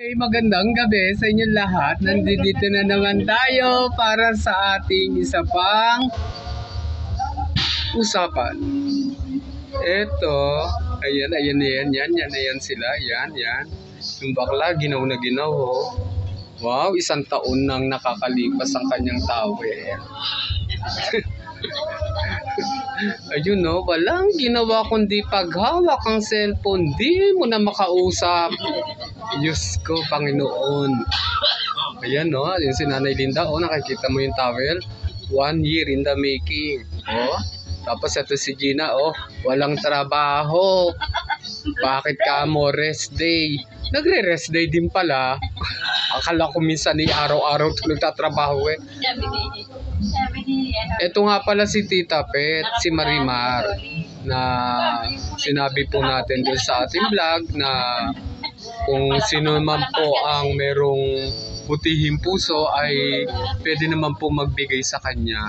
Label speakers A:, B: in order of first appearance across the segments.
A: Okay, magandang gabi sa inyong lahat. Nandito na naman tayo para sa ating isa pang usapan. Ito, ayan sila, yan. Yung bakla, ginaw na ginaw, oh. Wow, 1 taon nang nakakalipas ang kanyang towel. Ayun, no, walang ginawa kundi paghawak ang cellphone, di mo na makausap. Diyos ko, Panginoon. Ayan, no, yun si Nanay Linda, oh, nakikita mo yung towel. 1 year in the making. Oh, tapos ito si Gina, oh, walang trabaho. Bakit ka mo rest day? Nagre-rest day din pala. Akala ko minsan araw-araw nagtatrabaho eh. Ito nga pala si Tita Pet, si Marimar, na sinabi po natin doon sa ating vlog na kung sino man po ang merong butihing puso ay pwede naman po magbigay sa kanya.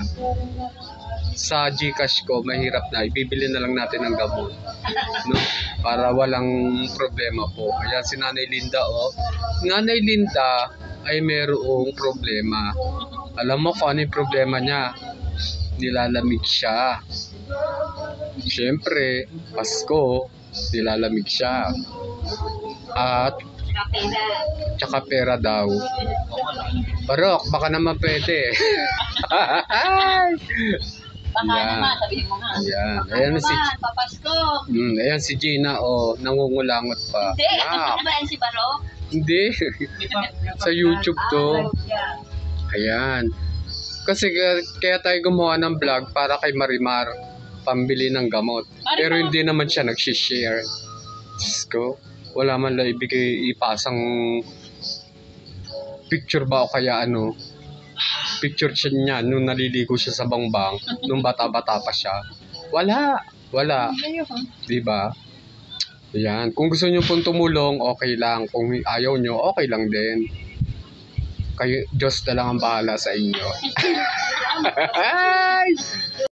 A: Sa GCash ko, mahirap na, ibibili na lang natin ng gamot, no? Para walang problema po. Kaya si Nanay Linda, oh, Nanay Linda ay merong problema. Alam mo kung ano yung problema niya? Nilalamig siya. Siyempre, Pasko, nilalamig siya. At tsaka pera daw. Barok, baka naman pwede.
B: Baka naman, sabihin mo nga.
A: Ayan. Ayan si,
B: papasko.
A: ayan si Gina, oh, nangungulangot pa.
B: Hindi, ano ba yan si Barok?
A: Hindi. Sa YouTube to. Ayan. Kasi kaya tayo gumawa ng vlog para kay Marimar, pambili ng gamot. Pero hindi naman siya nagsishare. Diyos ko, wala man lang ipasang picture ba o kaya ano. Picture siya niya nung naliligo siya sa bangbang, nung bata-bata pa siya. Wala. Diba? Ayan. Kung gusto nyo pong tumulong, okay lang. Kung ayaw nyo, okay lang din. Kayo, Diyos na lang ang bahala sa inyo.